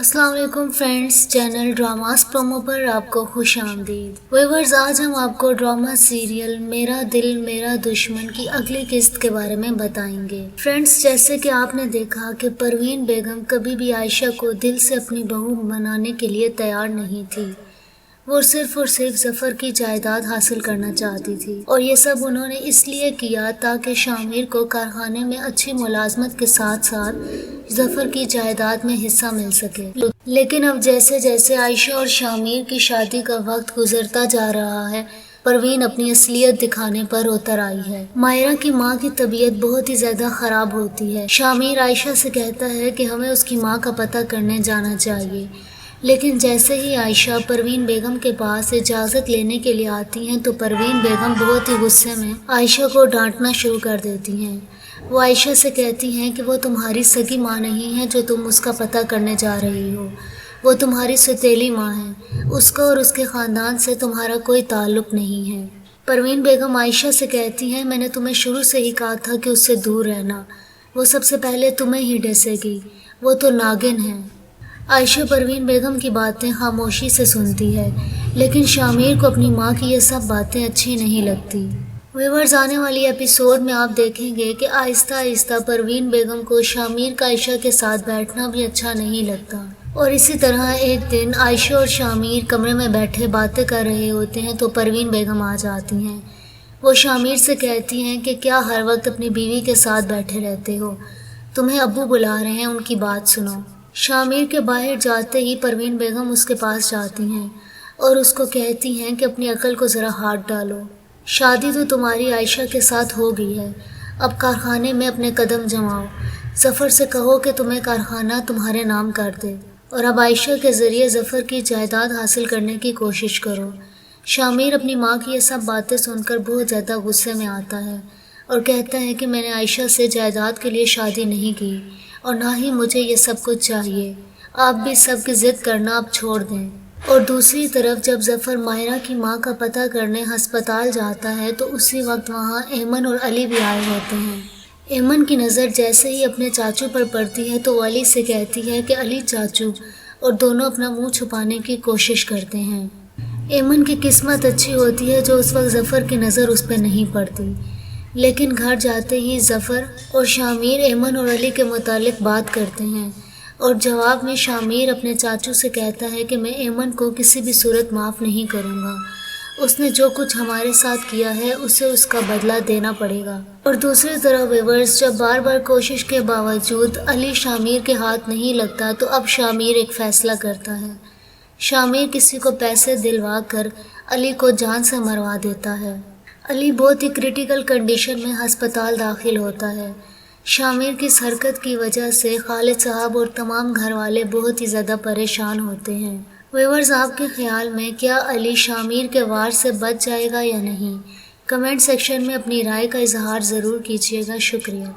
अस्सलाम वालेकुम friends, channel dramas promo पर आपको खुश आमदीद। व्यूअर्स, आज हम आपको ड्रामा सीरियल मेरा दिल मेरा दुश्मन की अगली किस्त के बारे में बताएंगे। फ्रेंड्स, जैसे कि आपने देखा कि परवीन बेगम कभी भी आयशा को दिल से अपनी बहू बनाने के लिए तैयार नहीं थी। वो सिर्फ और सिर्फ जफर की जायदाद हासिल करना चाहती थी और ये सब उन्होंने इसलिए किया ताकि शामिर को कारखाने में अच्छी मुलाजमत के साथ साथ जफर की जायदाद में हिस्सा मिल सके। लेकिन अब जैसे जैसे आयशा और शामिर की शादी का वक्त गुजरता जा रहा है, परवीन अपनी असलियत दिखाने पर उतर आई है। मायरा की माँ की तबीयत बहुत ही ज्यादा खराब होती है। शामिर आयशा से कहता है कि हमें उसकी माँ का पता करने जाना चाहिए, लेकिन जैसे ही आयशा परवीन बेगम के पास इजाज़त लेने के लिए आती हैं तो परवीन बेगम बहुत ही गुस्से में आयशा को डांटना शुरू कर देती हैं। वो आयशा से कहती हैं कि वो तुम्हारी सगी माँ नहीं है जो तुम उसका पता करने जा रही हो, वो तुम्हारी सौतेली माँ है। उसका और उसके ख़ानदान से तुम्हारा कोई ताल्लुक़ नहीं है। परवीन बेगम आयशा से कहती हैं, मैंने तुम्हें शुरू से ही कहा था कि उससे दूर रहना, वो सबसे पहले तुम्हें ही डसेगी, वो तो नागिन है। आयशा परवीन बेगम की बातें खामोशी से सुनती है, लेकिन शामिर को अपनी माँ की ये सब बातें अच्छी नहीं लगती। व्यूअर्स, आने वाली एपिसोड में आप देखेंगे कि आहिस्ता आहिस्ता परवीन बेगम को शामिर का आयशा के साथ बैठना भी अच्छा नहीं लगता। और इसी तरह एक दिन आयशा और शामिर कमरे में बैठे बातें कर रहे होते हैं तो परवीन बेगम आ जाती हैं। वो शामिर से कहती हैं कि क्या हर वक्त अपनी बीवी के साथ बैठे रहते हो, तुम्हें अब्बू बुला रहे हैं, उनकी बात सुनो। शामिर के बाहर जाते ही परवीन बेगम उसके पास जाती हैं और उसको कहती हैं कि अपनी अकल को ज़रा हाथ डालो। शादी तो तुम्हारी आयशा के साथ हो गई है, अब कारखाने में अपने कदम जमाओ। जफ़र से कहो कि तुम्हें कारखाना तुम्हारे नाम कर दे और अब आयशा के ज़रिए जफ़र की जायदाद हासिल करने की कोशिश करो। शामिर अपनी माँ की ये सब बातें सुनकर बहुत ज़्यादा गुस्से में आता है और कहता है कि मैंने आयशा से जायदाद के लिए शादी नहीं की और ना ही मुझे ये सब कुछ चाहिए, आप भी सब की ज़िद करना अब छोड़ दें। और दूसरी तरफ जब जफ़र मायरा की माँ का पता करने हस्पताल जाता है तो उसी वक्त वहाँ एमन और अली भी आए होते हैं। एमन की नज़र जैसे ही अपने चाचू पर पड़ती है तो वो अली से कहती है कि अली चाचू, और दोनों अपना मुँह छुपाने की कोशिश करते हैं। एमन की किस्मत अच्छी होती है जो उस वक्त जफ़र की नज़र उस पर नहीं पड़ती, लेकिन घर जाते ही जफ़र और शामिर एमन और अली के मुतालिक बात करते हैं और जवाब में शामिर अपने चाचू से कहता है कि मैं एमन को किसी भी सूरत माफ़ नहीं करूँगा, उसने जो कुछ हमारे साथ किया है उसे उसका बदला देना पड़ेगा। और दूसरी तरफ व्यूअर्स, जब बार बार कोशिश के बावजूद अली शामिर के हाथ नहीं लगता तो अब शामिर एक फ़ैसला करता है। शामिर किसी को पैसे दिलवा कर अली को जान से मरवा देता है। अली बहुत ही क्रिटिकल कंडीशन में हस्पताल दाखिल होता है। शामिर की इस हरकत की वजह से खालिद साहब और तमाम घर वाले बहुत ही ज़्यादा परेशान होते हैं। व्यूअर्स, आपके ख्याल में क्या अली शामिर के वार से बच जाएगा या नहीं? कमेंट सेक्शन में अपनी राय का इजहार ज़रूर कीजिएगा। शुक्रिया।